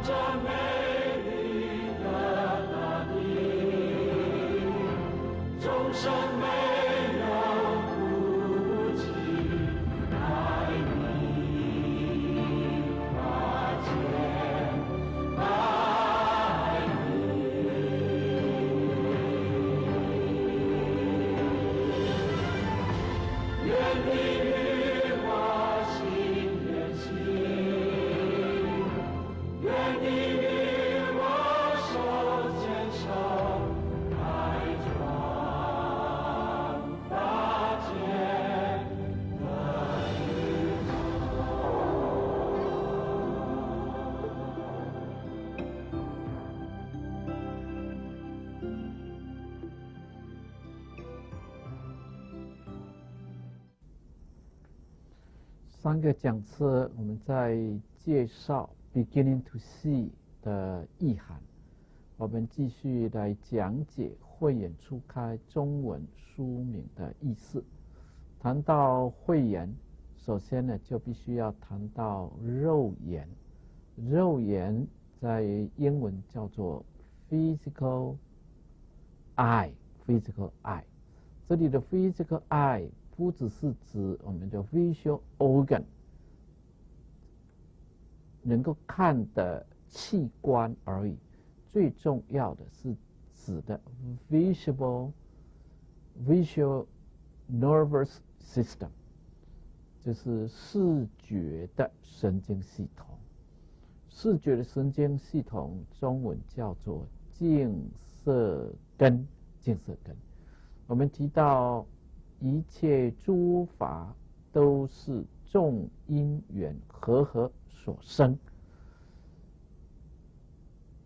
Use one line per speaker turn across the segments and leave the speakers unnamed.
着美丽的大地，众生没有顾忌，爱你发现爱你，愿你与我心连心，愿你与我手牵手，开创发现的宇
3个讲次，我们在介绍 Beginning to See 的意涵。我们继续来讲解慧眼初开中文书名的意思。谈到慧眼，首先呢就必须要谈到肉眼。肉眼在英文叫做 physical eye。physical eye， 这里的 physical eye 不只是指我们的 visual organ 能够看的器官而已，最重要的是指的 visual nervous system， 就是视觉的神经系统。视觉的神经系统中文叫做净色根。净色根，我们提到一切诸法都是众因缘和所生，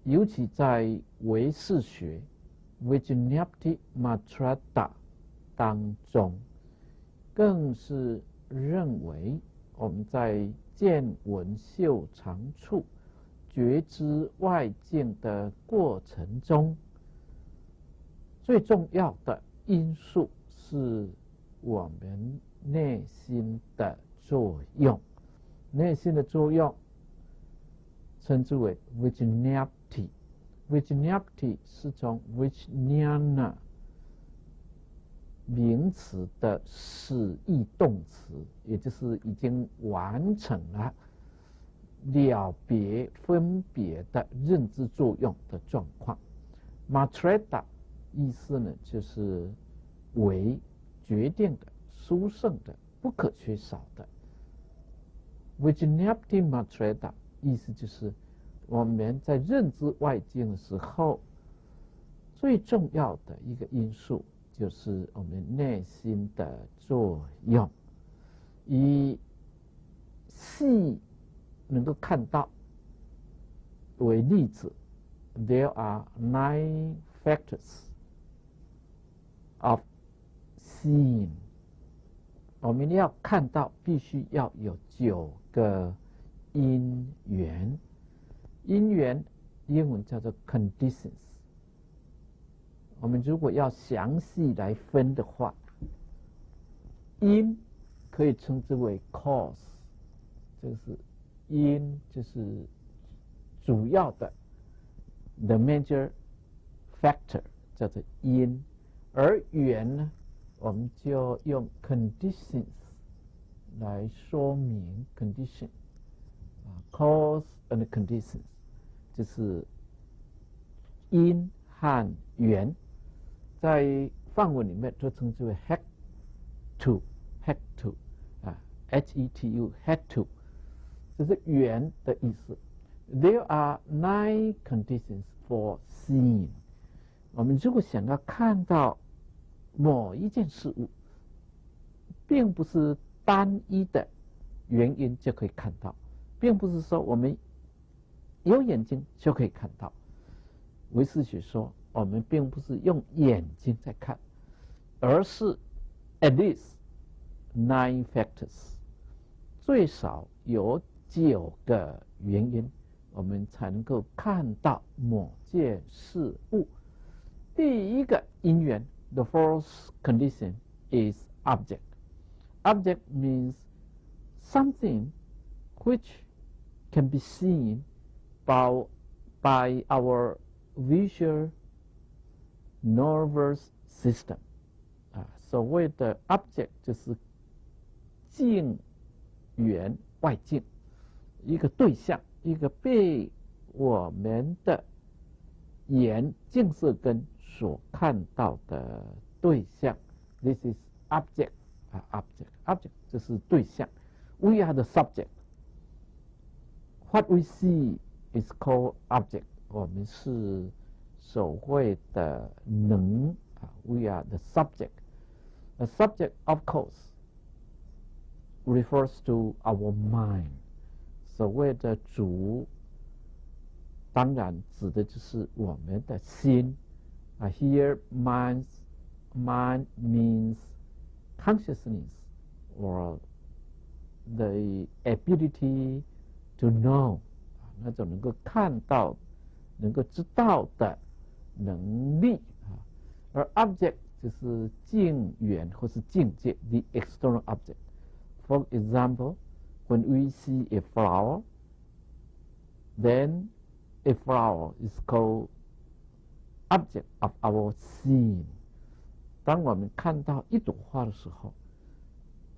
尤其在唯识学 Vijñāpti Matrata 当中，更是认为我们在见闻嗅尝处觉知外境的过程中，最重要的因素是我们内心的作用。内心的作用称之为 Vijñāpti。Vijñāpti 是从 Vijñāna 名词的使役动词，也就是已经完成了了别分别的认知作用的状况。Matrata 意思呢，就是为决定的、殊胜的、不可缺少的。Vijñāpti Matrata 意思就是我们在认知外境的时候，最重要的一个因素就是我们内心的作用。以细能够看到为例子 ，There are 9 factors of seeing。我们要看到，必须要有9个因缘。因缘英文叫做 conditions。我们如果要详细来分的话，因可以称之为 cause， 这个是因，就是主要的 the major factor 叫做因。而缘呢，我们就用 conditions 来说明 condition， cause and conditions 就是因和缘，在梵文里面都称之为 hetu hetu hetu hetu， 这是缘的意思。There are 9 conditions for seeing。我们如果想要看到某一件事物，并不是单一的原因就可以看到，并不是说我们有眼睛就可以看到。唯识学说，我们并不是用眼睛在看，而是 at least 9 factors， 最少有9个原因，我们才能够看到某件事物。第一个因缘 ，the first condition is object. Object means something which can be seen by our visual nervous system 所谓的 object 就是镜源外境，一个对象，一个被我们的眼镜色根所看到的对象。This is object object 就是对象。We are the subject. What we see is called object. 我们是所谓的能We are the subject. The subject, of course, refers to our mind. 所谓的主，当然指的就是我们的心。Here, mind means consciousness or the ability to know. 那种能够看到、能够知道的能力。而 object 就是境缘或是境界 the external object. For example, when we see a flower, then a flower is called object of our seeing. 当我们看到一朵花的时候，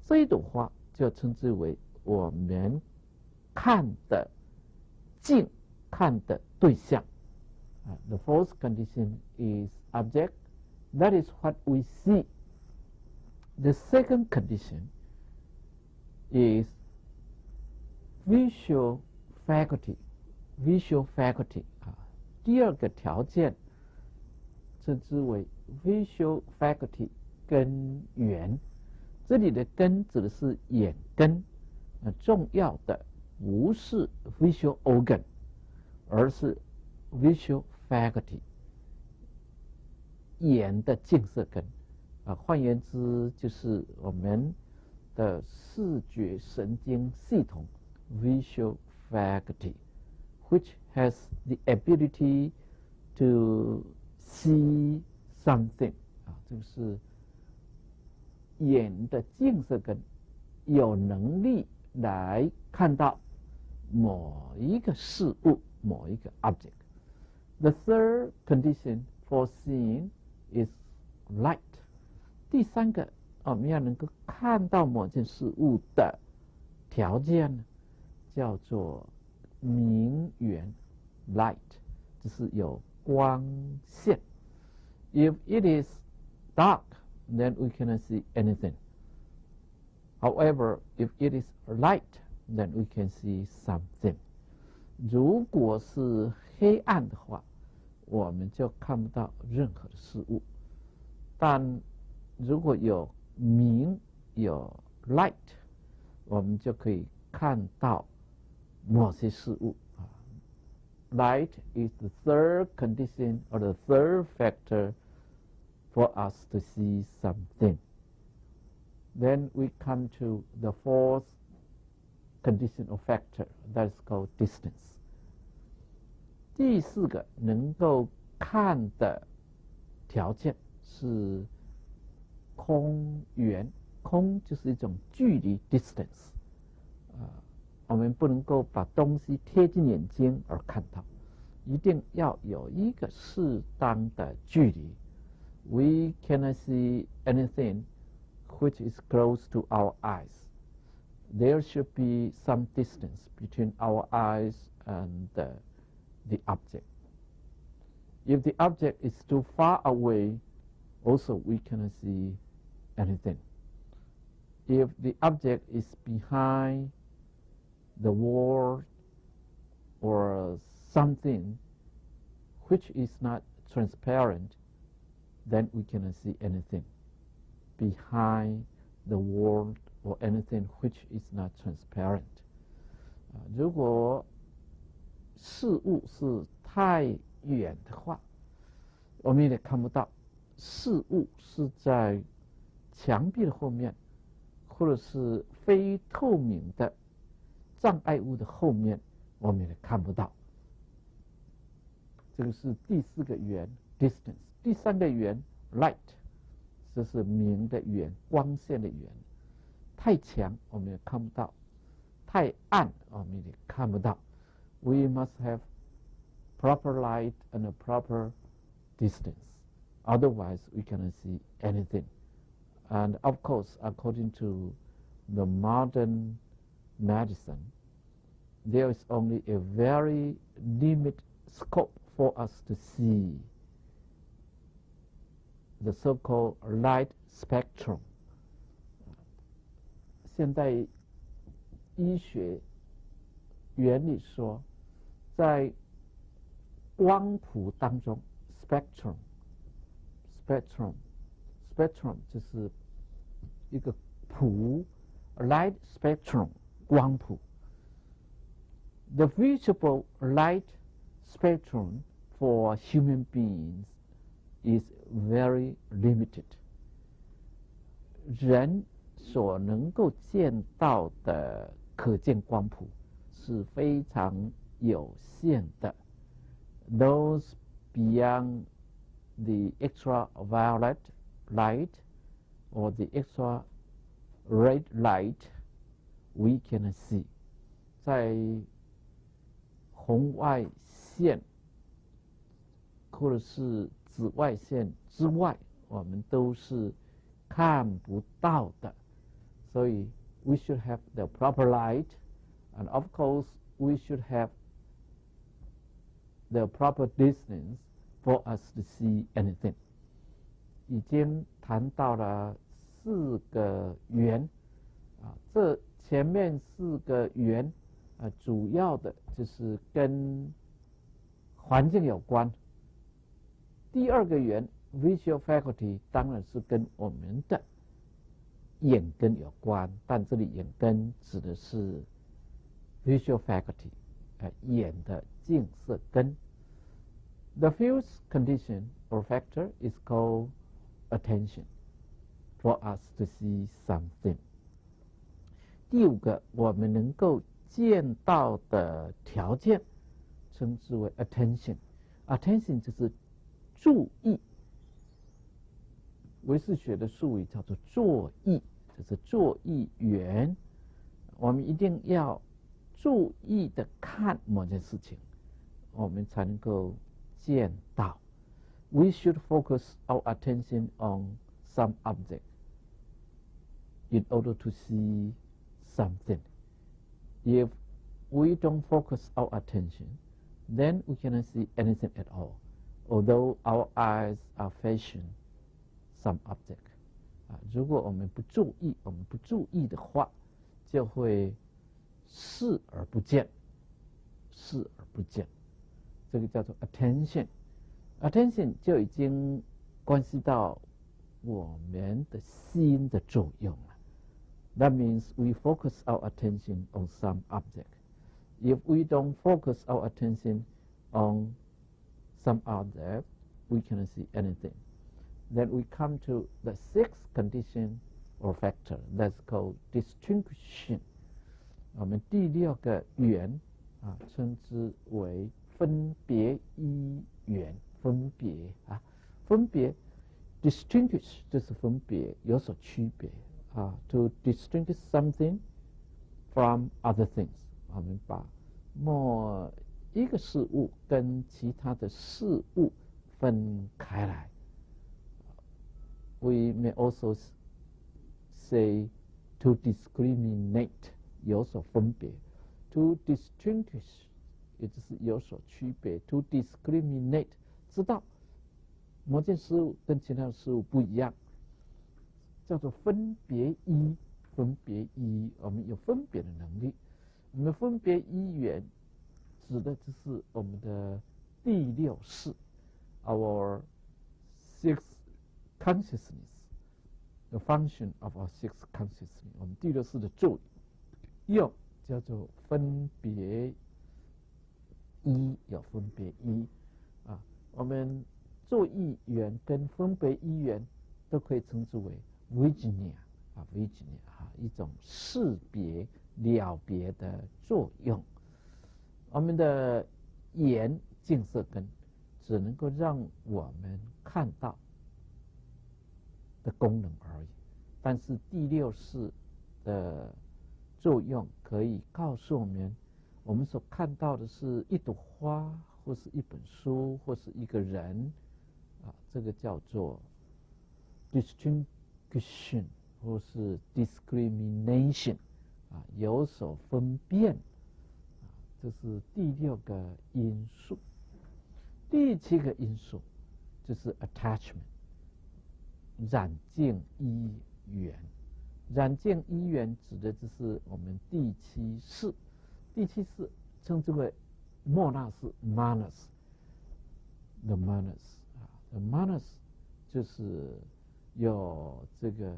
这一朵花就称之为我们看的境，看的对象。The fourth condition is object. That is what we see. The second condition is visual faculty. Visual faculty 第二个条件称之为 visual faculty 根源。这里的根指的是眼根，重要的不是 visual organ， 而是 visual faculty。眼的镜色根换言之就是我们的视觉神经系统 visual faculty which has the ability to see something 就是眼的镜色根有能力来看到某一个事物某一个 object。 The third condition for seeing is light. 第三个我们要能够看到某件事物的条件呢，叫做明源 light， 就是有光线。If it is dark, then we cannot see anything. However, if it is light, then we can see something. 如果是黑暗的话，我们就看不到任何的事物。但如果有明有 light， 我们就可以看到某些事物。Light is the third condition or the third factor for us to see something. Then we come to the fourth condition or factor, that is called distance. 第四个能够看的条件是空缘，空就是一种距离 distance。我们不能够把东西贴近眼睛而看到，一定要有一个适当的距离。We cannot see anything which is close to our eyes. There should be some distance between our eyes and the object. If the object is too far away, also we cannot see anything. If the object is behind the wall or something which is not transparent, then we cannot see anything. Behind the wall or anything which is not transparent. 如果事物是太远的话，我们也看不到。事物是在墙壁的后面，或者是非透明的障碍物的后面，我们也看不到。这个是第四个缘 distance。第三个缘 light， 这是明的缘，光线的缘。太强我们也看不到，太暗我们也看不到。We must have proper light and a proper distance. Otherwise, we cannot see anything. And of course, according to the modern medicine, there is only a very limited scope for us to see the so-called light spectrum. 现代医学原理说，在光谱当中 spectrum 就是一个谱 light spectrum 光谱。The visible light spectrum for human beings is very limited. 人所能够见到的可见光谱是非常有限的。Those beyond the ultraviolet light or the extra-red light, we can see. 在红外线或者是紫外线之外，我们都是看不到的。所以 we should have the proper light, and of course we should have the proper distance for us to see anything. 已经谈到了4个缘这前面4个缘主要的就是跟环境有关。第2个缘 visual faculty 当然是跟我们的眼根有关，但这里眼根指的是 visual faculty 眼的镜色根。The fifth condition or factor is called attention, for us to see something. 第5个我们能够见到的条件称之为 attention。attention 就是注意，唯识学的术语叫做作意，就是作意缘。我们一定要注意的看某件事情，我们才能够见到。We should focus our attention on some object in order to see something. If we don't focus our attention, then we cannot see anything at all, although our eyes are facing some object. 如果我们不注意的话，就会视而不见，这个叫做 attention。attention 就已经关系到我们的心的作用了。That means we focus our attention on some object. If we don't focus our attention on some object, we cannot see anything. Then we come to the 6th condition or factor, that's called distinction. 我们第6个缘称之为分别依缘。分别 distinguish 就是分别，有所区别to distinguish something from other things. 我们把某一个事物跟其他的事物分开来。We may also say to discriminate 有所分别 ，to distinguish 也就是有所区别 ，to discriminate 知道某件事物跟其他的事物不一样，叫做分别依。我们有分别的能力。我们分别依缘指的就是我们的第6识 ，our sixth consciousness, the function of our sixth consciousness. 我们第6识的作用叫做分别依，有分别依我们作意缘跟分别依缘都可以称之为 viginia 一种识别了别的作用。我们的眼镜色根只能够让我们看到的功能而已，但是第6识的作用可以告诉我们，我们所看到的是一朵花，或是一本书，或是一个人，这个叫做 distinction 或是 discrimination，有所分辨，这是第6个因素。第7个因素就是 attachment， 染净依缘。染净依缘指的就是我们第7识，第7识称之为末那识 manas，the manas，the manas 就是有这个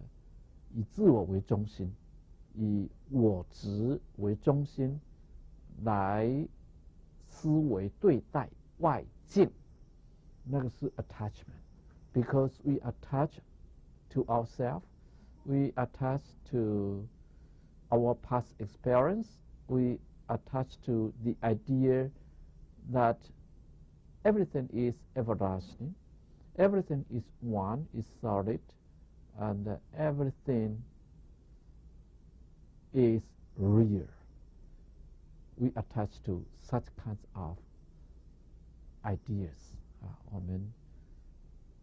以自我为中心，以我执为中心来思维对待外境，那个是 attachment。Because we attach to ourselves, we attach to our past experience, we attach to the idea that everything is everlasting, everything is one, is solid, and everything is real. We attach to such kinds of ideas. 我们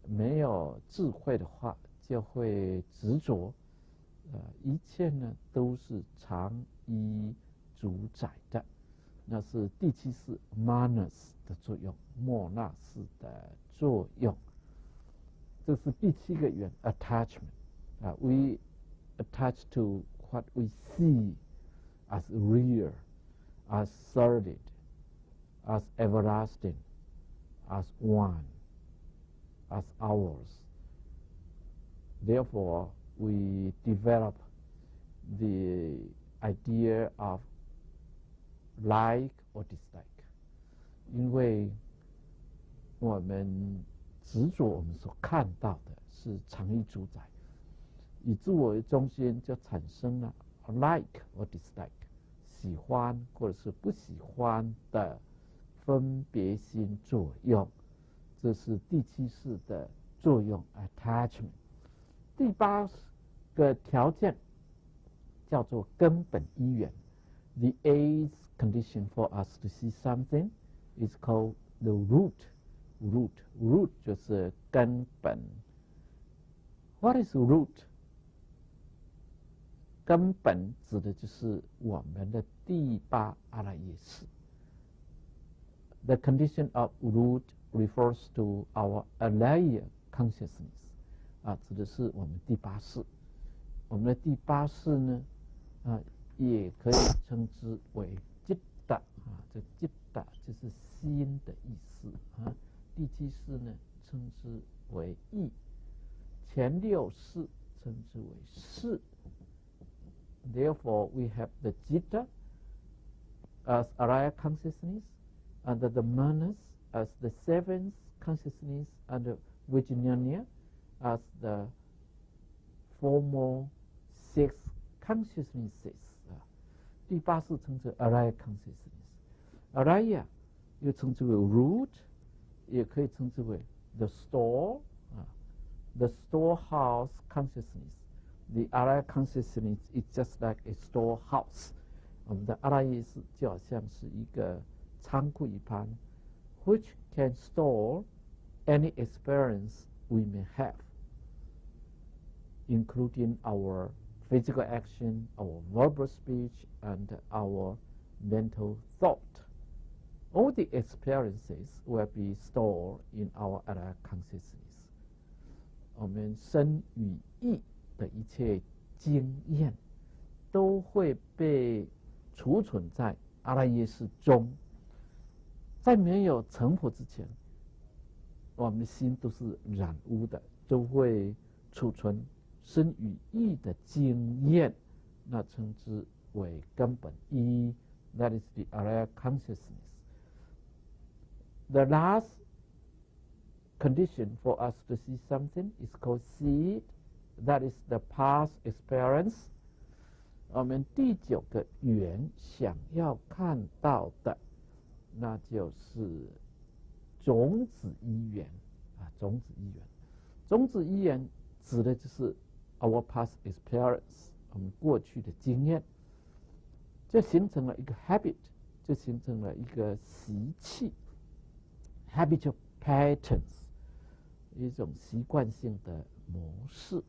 没有智慧的话，就会执着，一切呢都是常依主宰的，那是第7识 manas 的作用，末那识的作用。这是第7个缘 attachment。We attach to what we see as real, as solid, as everlasting, as one, as ours. Therefore, we develop the idea of like or dislike. 因为我们执着我们所看到的是常依主宰，以自我为中心，就产生了 like or dislike， 喜欢或者是不喜欢的分别心作用，这是第7识的作用 attachment。第8个条件叫做根本依缘。The 8th condition for us to see something is called the root。root 就是根本。What is root？ 根本指的就是我们的第8阿赖耶识。The condition of root refers to our alaya consciousness， 指的是我们第8识。我们的第8识呢，也可以称之为จิตตะ，这จิตตะ就是心的意思。第7识呢，称之为意，前6识称之为识。Therefore, we have the citta as alaya consciousness, and the manas as the 7th consciousness, and the vijnana as the former 6 consciousnesses。第8识称之为 alaya consciousness。alaya 又称之为 root， 也可以称之为 the store，the storehouse consciousness。The alaya consciousness is just like a storehouse。我们的阿赖耶识就好像是一个仓库一般 ，which can store any experience we may have, including our physical action, our verbal speech, and our mental thought. All the experiences will be stored in our alaya consciousness. 我们身语意的一切经验都会被储存在阿赖耶识中。在没有成佛之前，我们的心都是染污的，都会储存身语意的经验，那称之为根本一。That is the alaya consciousness. The last condition for us to see something is called seed.That is the past experience. 我们第9个缘想要看到的，那就是种子依缘。种子依缘，种子依缘指的就是 our past experience， 我们过去的经验，就形成了一个 habit， 就形成了一个习气。habitual patterns， 一种习惯性的模式。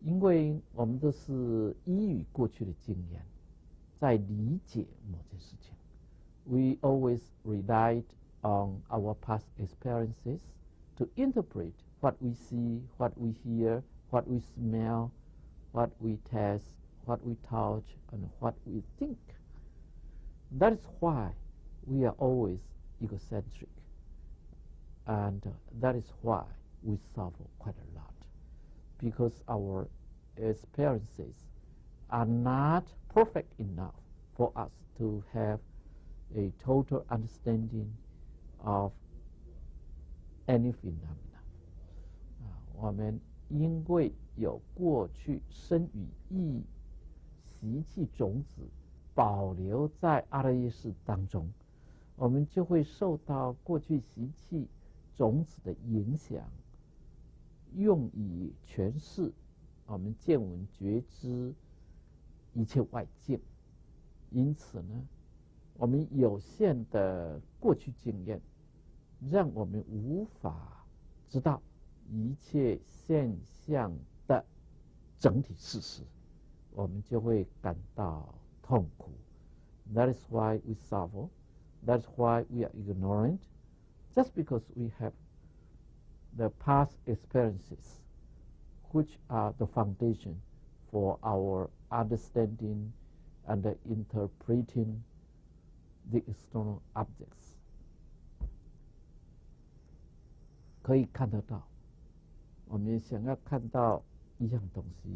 因为我们都是依于过去的经验，在理解某件事情。We always relied on our past experiences to interpret what we see, what we hear, what we smell, what we taste, what we touch, and what we think. That is why we are always egocentric. And that is why we suffer quite a lot. Because our experiences are not perfect enough for us to have a total understanding of any phenomena. 我们因为有过去生与意习气种子保留在阿赖耶识当中，我们就会受到过去习气种子的影响，用以诠释我们见闻觉知一切外境。因此呢，我们有限的过去经验让我们无法知道一切现象的整体事实，我们就会感到痛苦。 That is why we suffer. That's why we are ignorant. Just because we have the past experiences, which are the foundation for our understanding and interpreting the external objects. 可以看得到，我们想要看到一样东西，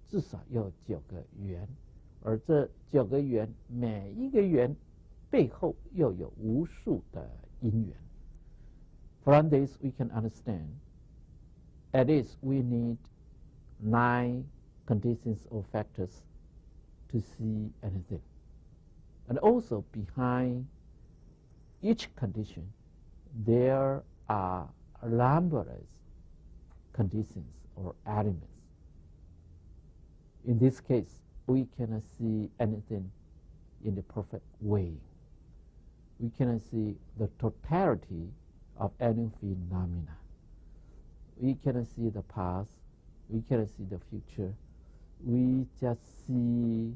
至少要有9个缘，而这9个缘，每一个缘背后又有无数的因缘。From this we can understand, at least we need 9 conditions or factors to see anything. And also behind each condition, there are numerous conditions or elements. In this case, we cannot see anything in the perfect way. We cannot see the totality of any phenomena. We cannot see the past. We cannot see the future. We just see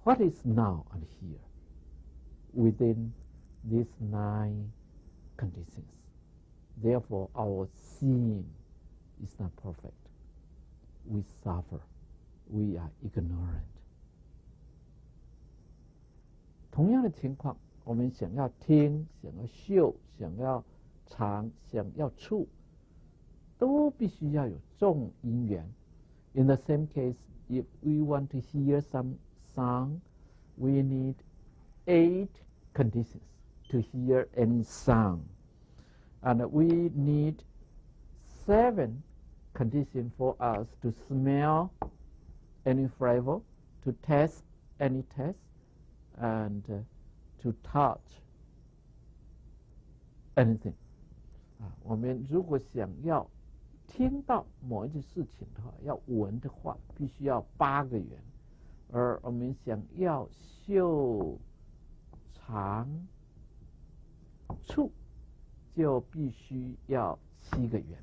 what is now and here within these 9 conditions. Therefore, our seeing is not perfect. We suffer. We are ignorant. 同样的情况，我们想要听、想要嗅、想要尝、想要触，都必须要有众因缘。In the same case, if we want to hear some sound, we need 8 conditions to hear any sound. And we need 7 conditions for us to smell any flavor, to taste any taste, and to touch anything. 我们如果想要听到某一件事情的话，要闻的话，必须要8个缘；而我们想要嗅、尝、触，就必须要7个缘。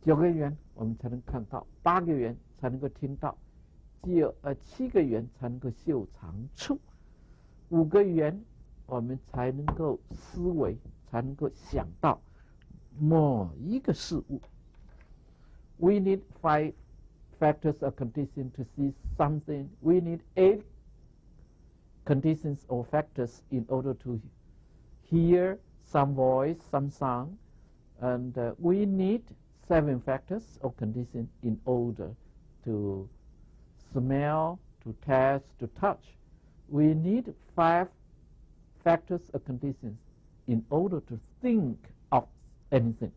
9个缘我们才能看到，8个缘才能够听到，7个缘才能够嗅、尝、触，5个缘我们才能够思维，才能够想到某一个事物。We need 5 factors or conditions to see something. We need 8 conditions or factors in order to hear some voice, some sound. And we need 7 factors or conditions in order to smell, to taste, to touch. We need 5 factors or conditions in order to think of anything.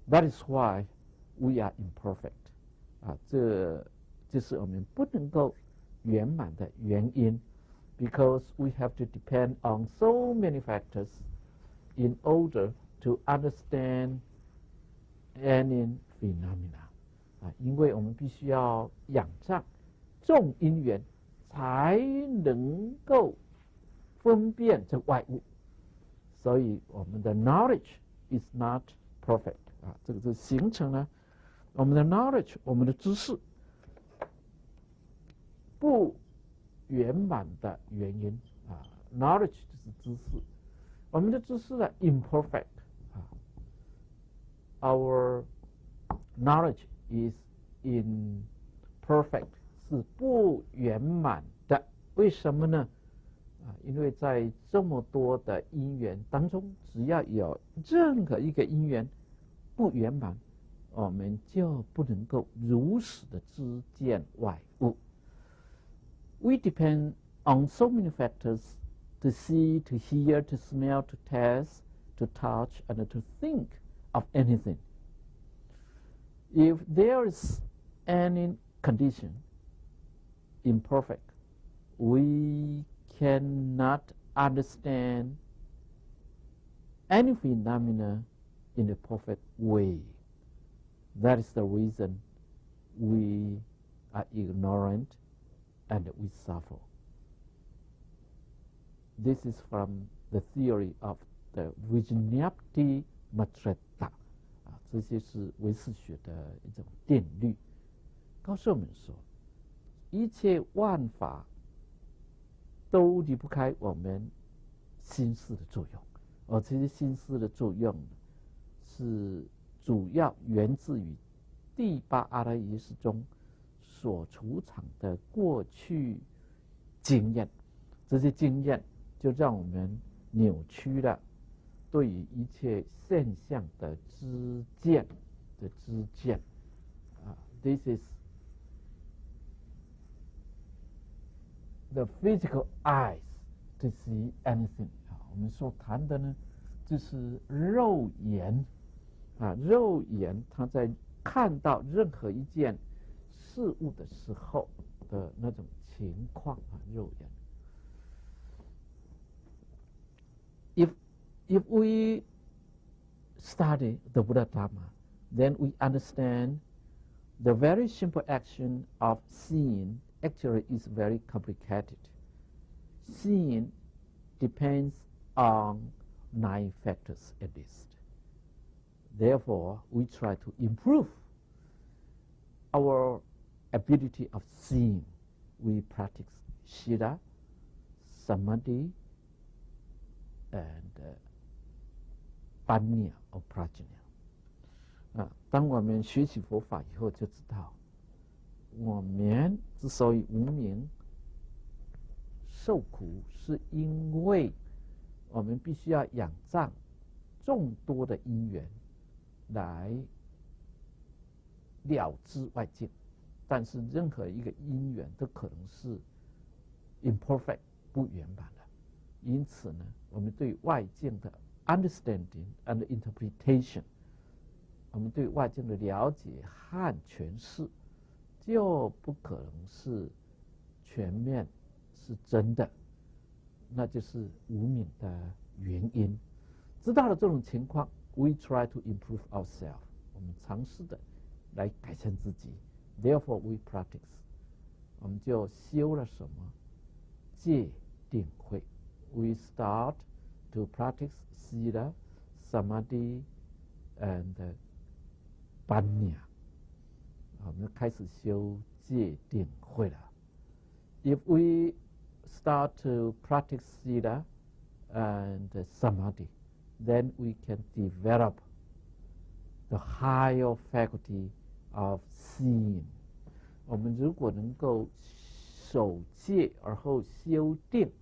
That is why we are imperfect. 这就是我们不能够圆满的原因。Because we have to depend on so many factors in order to understand any phenomena. 因为我们必须要仰仗众因缘，才能够分辨这外物，所以我们的 knowledge is not perfect 啊，这个就形成了我们的 knowledge， 我们的知识不圆满的原因啊 ，knowledge 就是知识，我们的知识呢 imperfect 啊 ，our knowledge is imperfect 是不圆满的，为什么呢？因为在这么多的因缘当中，只要有任何一个因缘不圆满，我们就不能够如实的知见外物。We depend on so many factors to see, to hear, to smell, to taste, to touch, and to think of anything. If there is any condition imperfect, we cannot understand any phenomena in a perfect way. That is the reason we are ignorant and we suffer. This is from the theory of the Vijñāpti Matreta. 这些是唯识学的一种定律，告诉我们说，一切万法都离不开我们心思的作用，而这些心思的作用是主要源自于第八阿赖耶识中所储藏的过去经验，这些经验就让我们扭曲了对于一切现象的知见This is the physical eyes to see anything 我们所谈的呢，就是肉眼肉眼它在看到任何一件事物的时候的那种情况肉眼。If we study the Buddha Dharma, then we understand the very simple action of seeing actually is very complicated. Seeing depends on 9 factors at least. Therefore, we try to improve our ability of seeing. We practice Shira, Samadhi, and Panya or Prajna. 当我们学习佛法以后，就知道我们之所以无明受苦，是因为我们必须要仰仗众多的因缘来了知外境，但是任何一个因缘都可能是 imperfect 不圆满的，因此呢，我们对外境的 understanding and interpretation， 我们对外境的了解和诠释就不可能是全面是真的，那就是无明的原因。知道了这种情况 ，we try to improve ourselves， 我们尝试的来改善自己。Therefore we practice， 我们就修了什么？戒定慧。We start to practice Sila, Samadhi, and Panya。我们开始修戒定慧了。If we start to practice Sila and Samadhi, then we can develop the higher faculty of seeing。我们如果能够守戒而后修定，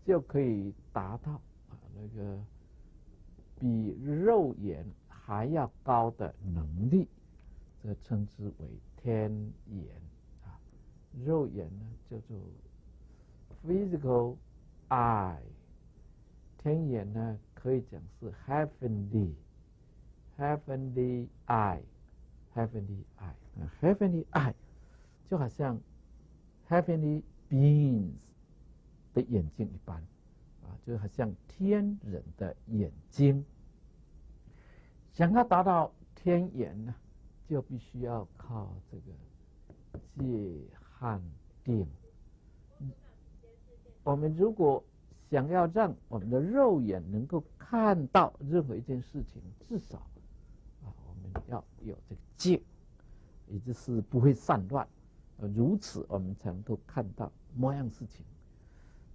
就可以达到那个比肉眼还要高的能力，这称之为天眼肉眼呢叫做 physical eye， 天眼呢可以讲是 heavenly eye。Heavenly eye 就好像 heavenly beings 的眼睛一般就好像天人的眼睛。想要达到天眼呢，就必须要靠这个戒和定。我们如果想要让我们的肉眼能够看到任何一件事情，至少我们要有这个戒，也就是不会散乱，如此我们才能够看到某样事情。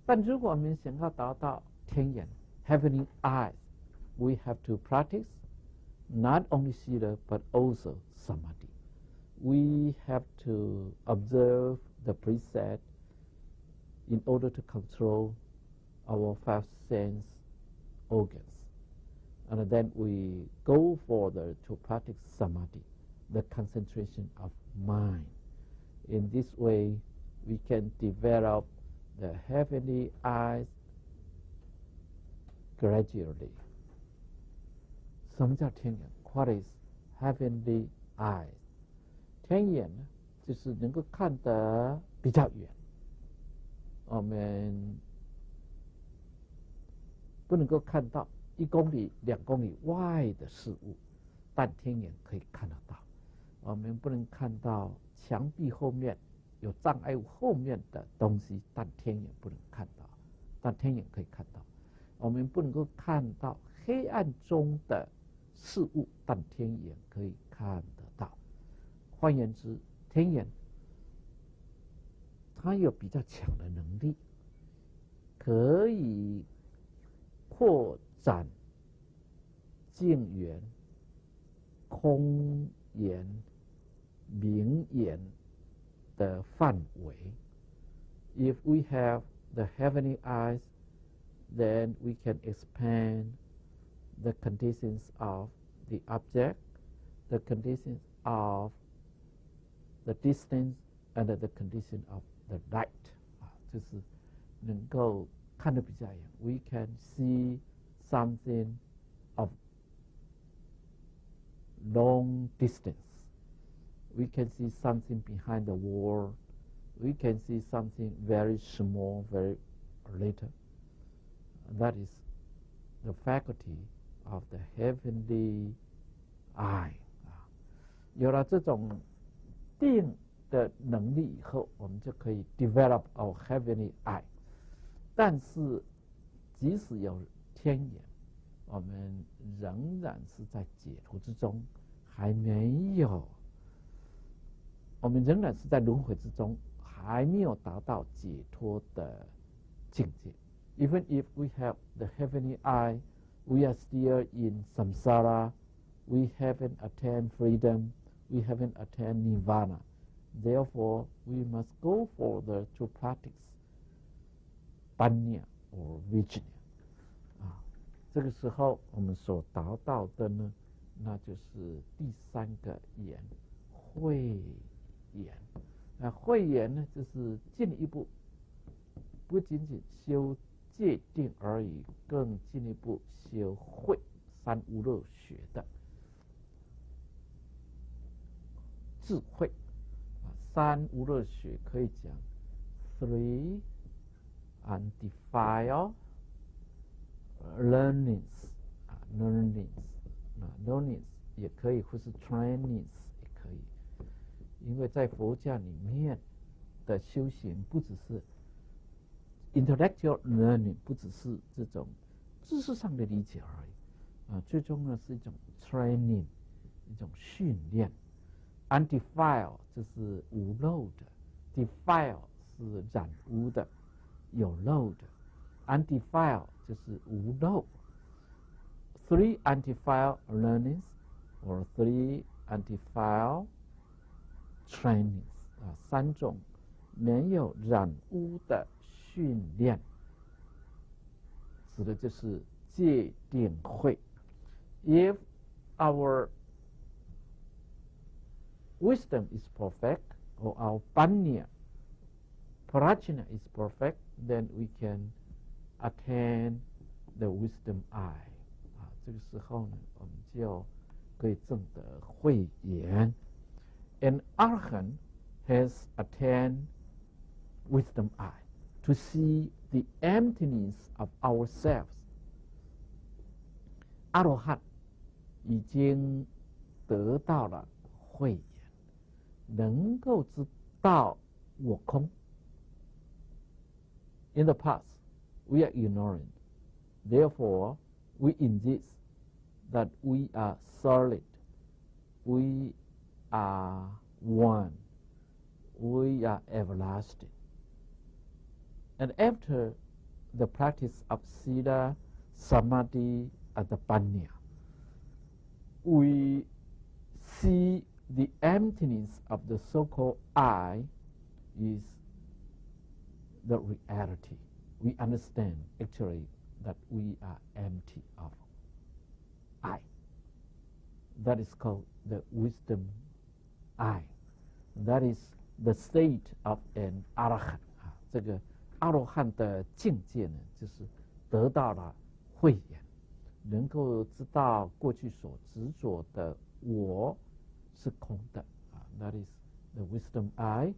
但如果我们想要达到天眼 heavenly eyes, we have to practice not only sila but also samadhi. We have to observe the precept in order to control our five sense organs. And then we go further to practice samadhi, the concentration of mind. In this way, we can develop the heavenly eyes gradually. 什么叫天眼 ？What is heavenly eyes？ 天眼呢，就是能够看得比较远。我们不能够看到1公里、2公里外的事物，但天眼可以看得到。我们不能看到墙壁后面有障碍物后面的东西，但天眼不能看到，但天眼可以看到。我们不能够看到黑暗中的事物，但天眼可以看得到。换言之，天眼它有比较强的能力，可以扩展净眼、空眼、明眼的范围。If we have the heavenly eyes, then we can expand the conditions of the object, the conditions of the distance, and the condition of the light. 就是能够看得比较远。We can see something of long distance. We can see something behind the wall. We can see something very small, very little. That is the faculty of the heavenly eye. 有了这种定的能力以后，我们就可以 develop our heavenly eye. 但是即使有天眼，我们仍然是在解脱之中，我们仍然是在轮回之中，还没有达到解脱的境界。Even if we have the heavenly eye, we are still in samsara. We haven't attained freedom. We haven't attained nirvana. Therefore, we must go further to practice panya or vijñana. 这个时候我们所达到的呢，那就是第3个眼，慧眼。慧眼呢，就是进一步，不仅仅修戒定而已，更进一步修慧三无漏学的智慧。三无漏学可以讲 three undefiled learnings 也可以，或是 trainings 也可以。因为在佛教里面的修行不只是 intellectual learning， 不只是这种知识上的理解而已，最终呢是一种 training， 一种训练。undefiled 就是无漏的 ，defile 是染污的、有漏的 ，undefiled 就是无漏。Three undefiled learnings or three undefiled trainings 3种没有染污的训练，指的就是戒定慧。If our wisdom is perfect, or our panya, prajna is perfect, then we can attain the wisdom eye. 这个时候呢，我们就可以证得慧眼。An arhat has attained wisdom eye to see the emptiness of ourselves. 阿罗汉已经得到了慧眼，能够知道我空。In the past, we are ignorant. Therefore, we insist that we are solid, we are one, we are everlasting. And after the practice of Sila, Samadhi, and the Panya, we see the emptiness of the so-called I is the reality. We understand actually that we are empty of I. That is called the wisdom I. That is the state of an arahant. 这个阿罗汉的境界呢，就是得到了慧眼，能够知道过去所执着的我是空的。That is the wisdom I.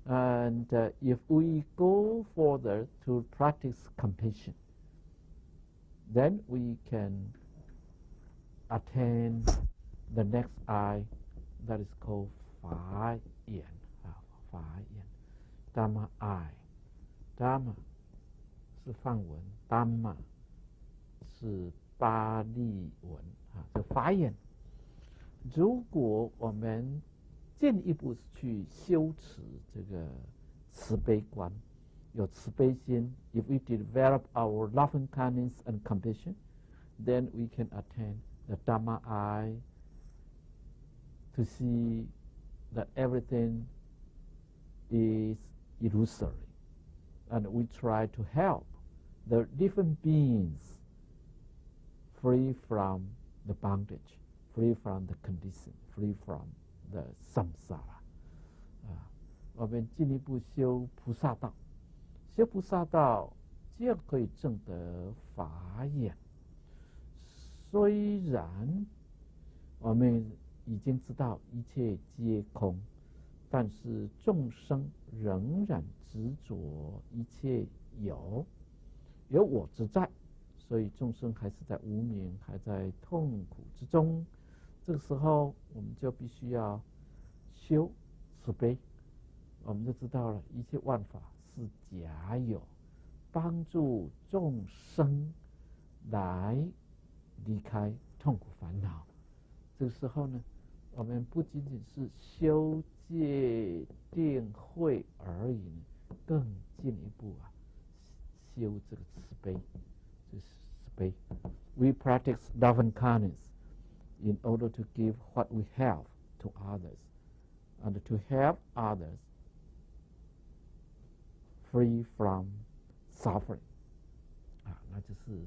And if we go further to practice compassion, then we can attain the next I, that is called 法眼。法眼 Dhamma I. Dhamma 是梵文 Dhamma 是巴利文这法眼。如果我们进一步去修持这个慈悲观，有慈悲心 if we develop our loving kindness and compassion, then we can attain the Dhamma I, to see that everything is illusory. And we try to help the different beings free from the bondage, free from the condition, free from the samsara. 我们进一步修菩萨道，修菩萨道就可以证得法眼。虽然我们已经知道一切皆空，但是众生仍然执着一切有我之在，所以众生还是在无明，还在痛苦之中。这个时候我们就必须要修慈悲，我们就知道了一切万法是假有，帮助众生来离开痛苦烦恼。这个时候呢，我们不仅仅是修戒定慧而已，更进一步修这个慈悲，这是慈悲。We practice love and kindness in order to give what we have to others, and to help others free from suffering. 那就是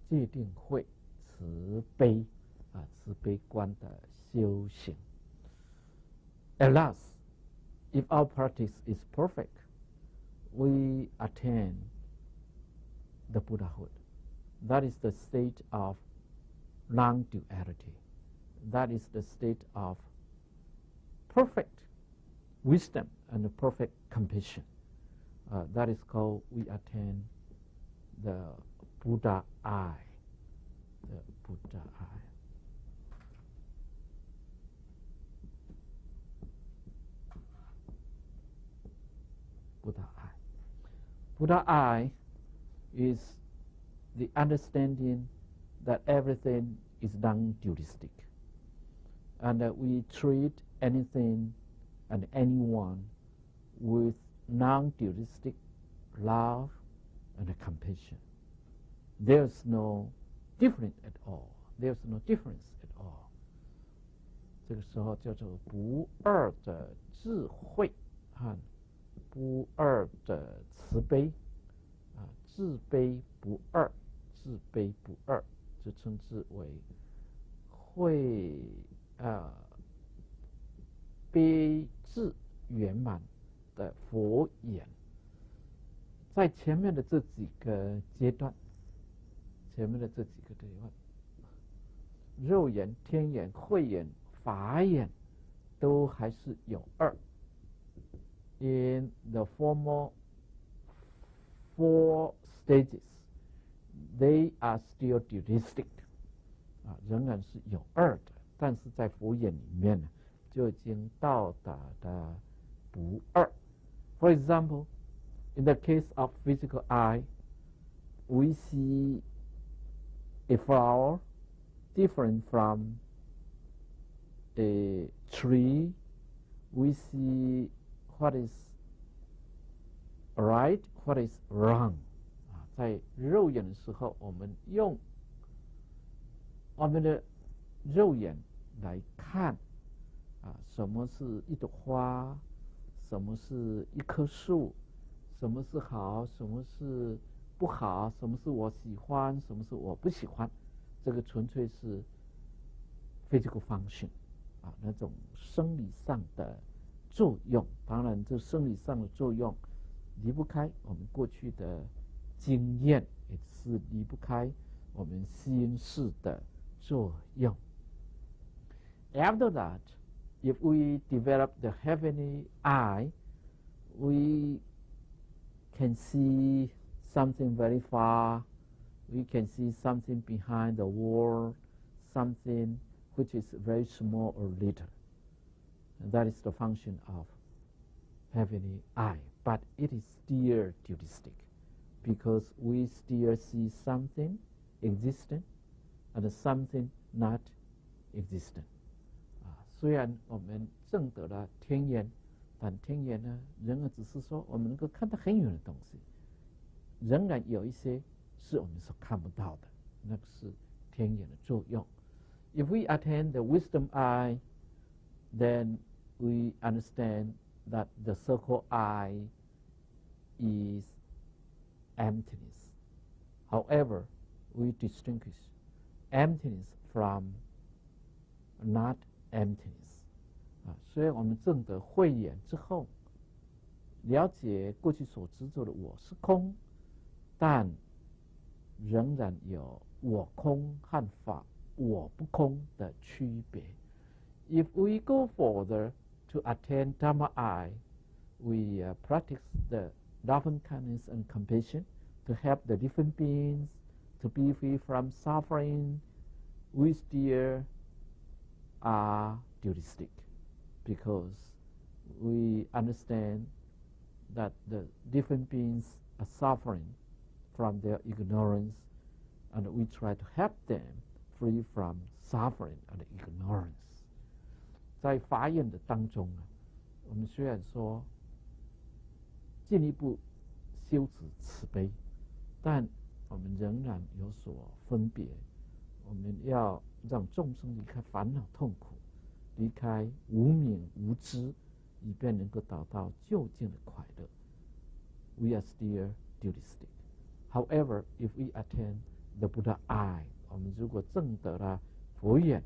戒定慧慈悲慈悲观的修行。At last, if our practice is perfect, we attain the Buddhahood. That is the state of non-duality. That is the state of perfect wisdom and perfect compassion. That is called, we attain the Buddha I. The Buddha I. Buddha I. Buddha I is the understanding that everything is non-dualistic, and that we treat anything and anyone with non-dualistic love and compassion. There's no difference at all. There's no difference at all. 这个时候叫做不二的智慧和不二的慈悲自悲不二，自悲不二，就称之为慧悲智圆满的佛眼。在前面的这几个阶段，肉眼、天眼、慧眼、法眼都还是有二。In the former 4 stages, they are still dualistic. 仍然是有二的，但是在佛眼里面呢，就已经到达的不二。For example, in the case of physical eye, we see a flower different from a tree. We see what is right, what is wrong. 在肉眼的时候，我们用我们的肉眼来看什么是一朵花，什么是一棵树，什么是好，什么是不好，什么是我喜欢，什么是我不喜欢。这个纯粹是 physical function 那种生理上的作用。当然，这生理上的作用离不开我们过去的经验，也是离不开我们心识的作用。After that, if we develop the heavenly eye, we can see something very far. We can see something behind the wall, something which is very small or little. And that is the function of heavenly eye. But it is still dualistic, because we still see something existent and something not existent. 虽然我们证得了天眼，但天眼呢，仍然只是说我们能够看到很远的东西，仍然有一些是我们所看不到的，那个是天眼的作用。If we attain the wisdom eye, then we understand that the circle eye is emptiness. However, we distinguish emptiness from not emptiness. 虽然我们证得慧眼之后，了解过去所执着的我是空，但仍然有我空和法我不空的区别。If we go further to attain Dhamma eye, we practice the loving kindness and compassion to help the different beings to be free from suffering. We still are dualistic, because we understand that the different beings are suffering from their ignorance, and we try to help them free from suffering and ignorance. 在法眼的当中我们虽然说进一步修持慈悲，但我们仍然有所分别。我们要让众生离开烦恼痛苦，离开无明无知，以便能够达到究竟的快乐。We are still dualistic. However, if we attain the Buddha eye, 我们如果证得了佛眼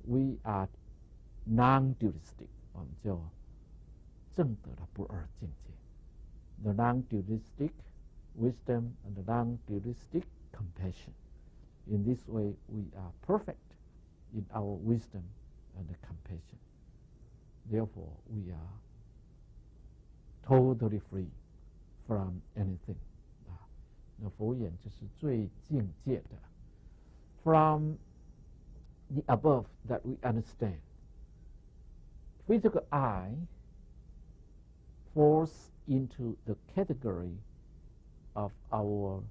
，we are non-dualistic. 我们就证得了不二境界。The non-dualistic wisdom and the non-dualistic compassion. In this way, we are perfect in our wisdom and compassion. Therefore, we are totally free from anything. 那佛眼就是最境界的。From the above that we understand, physical eye falls into the category of our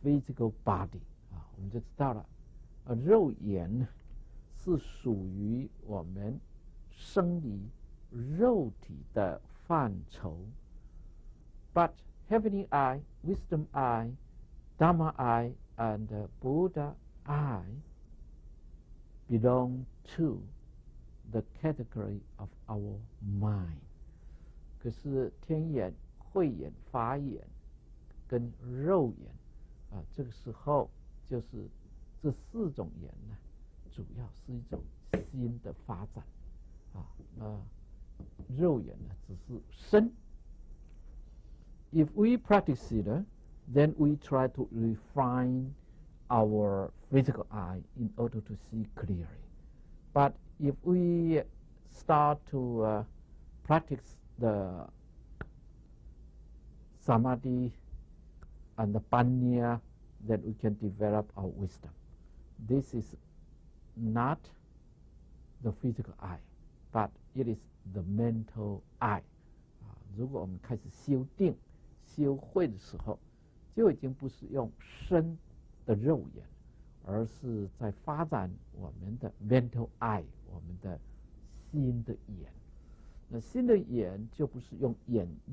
physical body. 我们就知道了，肉眼是属于我们生理肉体的范畴。But heavenly eye, wisdom eye, Dhamma eye, and Buddha eye belong to the category of our mind. 可是天眼、慧眼、法眼跟肉眼这个时候就是这四种眼呢，主要是一种新的发展肉眼呢只是身。If we practice it, then we try to refine our physical eye in order to see clearly. But if we start to practice the samadhi and the panya, then we can develop our wisdom. This is not the physical eye, but it is the mental eye. 如果我们开始修定、修会的时候，就已经不是用身的肉眼，而是在发展我们的 mental eye， 我们的心的眼。那心的眼就不是用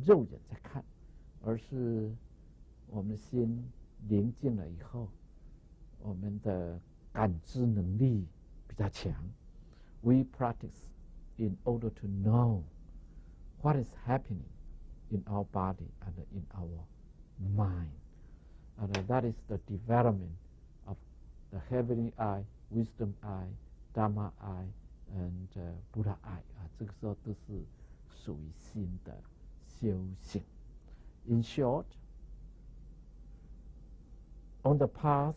肉眼在看，而是我们的心宁静了以后，我们的感知能力比较强。We practice in order to know what is happening in our body and in our mind. And that is the development of the heavenly eye, wisdom eye, Dharma eye, and Buddha eye. 这个时候都是属于心的修行。In short, on the path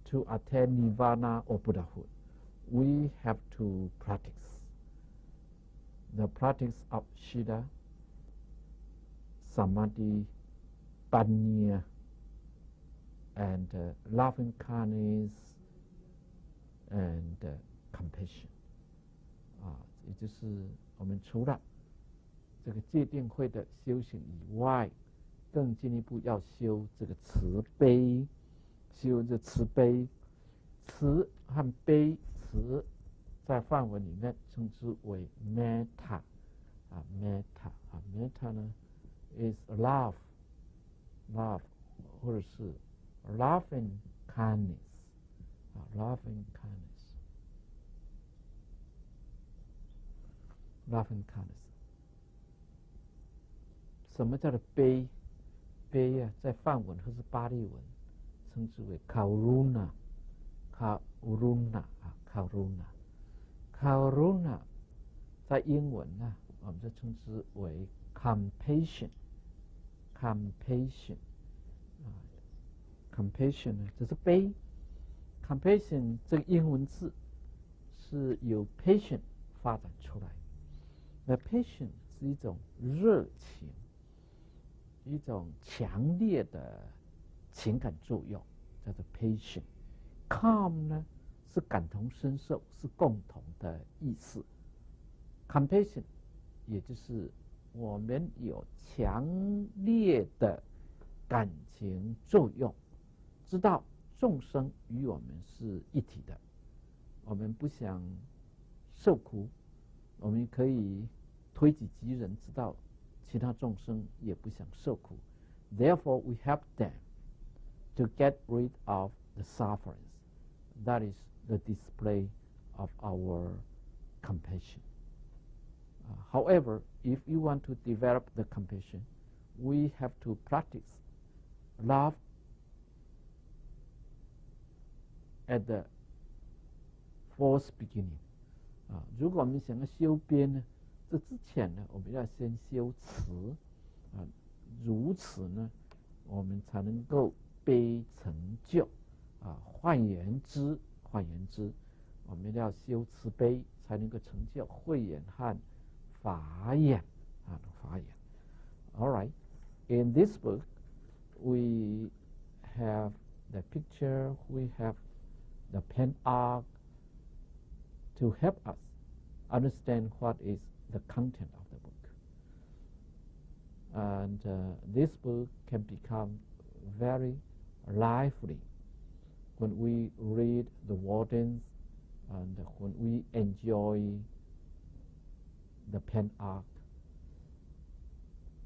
to attain nirvana or Buddhahood, we have to practice the practice of Shida, Samadhi, Panya, and loving kindness and compassion. 也就是我们除了这个戒定慧的修行以外，更进一步要修这个慈悲，修这慈悲。慈和悲，慈在梵文里面称之为 metta， metta 呢 is love， 或者是 loving kindness， loving kindness。什么叫做悲？悲啊，在梵文或是巴利文称之为 karuna， 在英文呢，我们就称之为 compassion。compassion 呢，就是悲。compassion 这个英文字是由 patient 发展出来。那 patient 是一种热情，一种强烈的情感作用，叫做 patient。calm 呢是感同身受，是共同的意思。compassion 也就是我们有强烈的感情作用，知道众生与我们是一体的，我们不想受苦，我们可以推己及人，知道其他众生也不想受苦。Therefore, we help them to get rid of the sufferings. That is the display of our compassion. However, if you want to develop the compassion, we have to practice love at the first beginning. 如果我们想要修边呢，这之前呢，我们要先修慈，如此呢，我们才能够悲成就。换言之，我们要修慈悲，才能够成就慧眼和法眼。All right. In this book, we have the picture, we have the pen art to help us understand what is the content of the book. And this book can become very lively when we read the wordings and when we enjoy the pen art.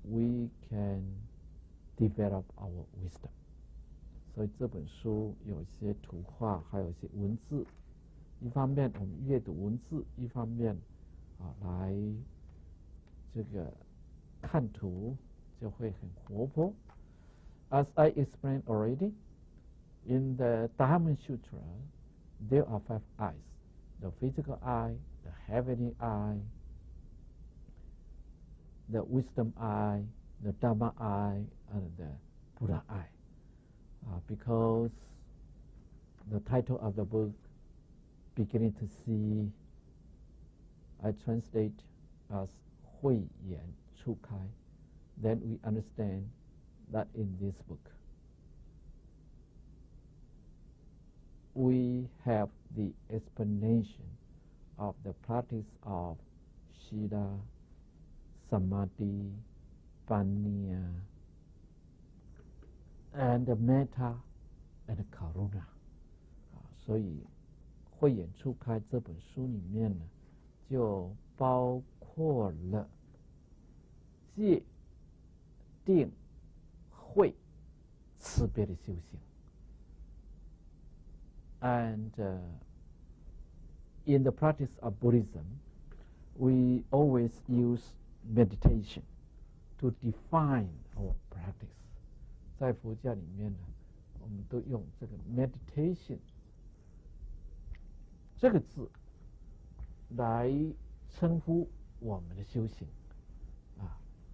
We can develop our wisdom. 所以这本书有一些图画，还有一些文字。一方面我们阅读文字，一方面来这个看图就会很活泼。As I explained already, in the Dharma Sutra, there are 5 eyes: the physical eye, the heavenly eye, the wisdom eye, the Dharma eye, and the Buddha eye. Because the title of the book, Beginning to See, I translate as 慧眼初开. Then we understand that in this book, we have the explanation of the practice of Shida, Samadhi, Panya, and metta and karuna 所以慧眼初开这本书里面呢，就包括了戒、定、慧、慈悲的修行。And in the practice of Buddhism, we always use meditation to define our practice. 在佛教里面呢，我们都用这个 meditation 这个字来称呼我们的修行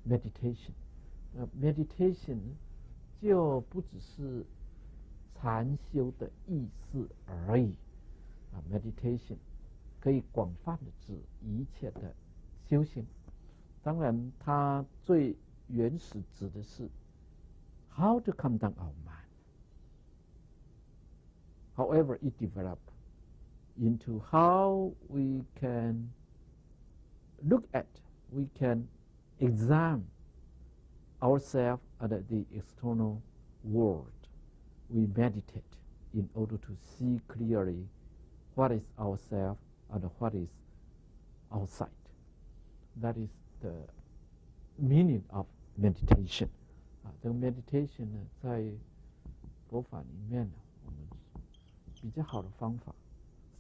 meditation。meditation 就不只是禅修的意思而已meditation 可以广泛的指一切的修行。当然，它最原始指的是 how to calm down our mind. However, it developed into how we can look at, we can examine ourselves and the external world. We meditate in order to see clearly what is ourself and what is outside. That is the meaning of meditation. 这个 meditation 呢，在佛法里面呢，我们比较好的方法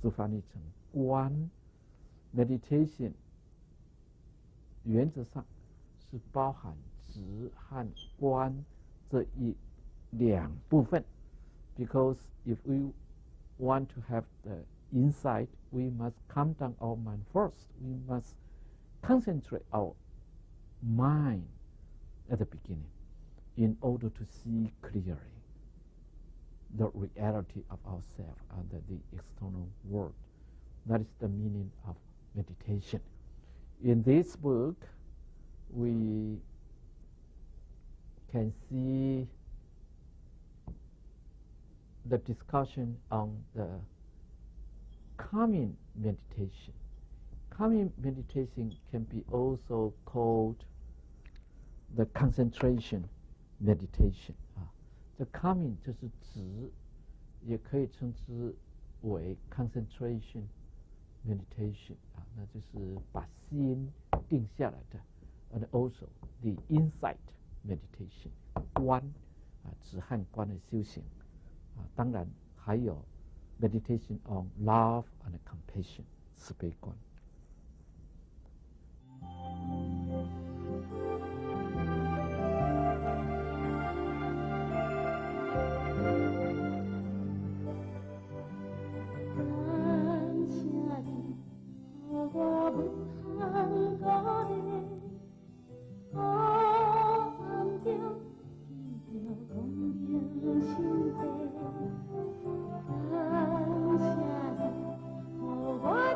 是翻译成观。meditation 原则上是包含止和观这两部分。Because if we want to have the insight, we must calm down our mind first. We must concentrate our mind at the beginning in order to see clearly the reality of ourselves and the external world. That is the meaning of meditation. In this book, we can see the discussion on the calming meditation. Calming meditation can be also called the concentration meditation. 这 calming 就是止，也可以称之为 concentration meditation. 那就是把心定下来的。And also the insight meditation. 观止和观的修行。当然还有 meditation on love and compassion 慈悲观。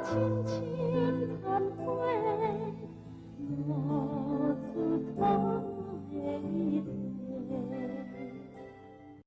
亲亲。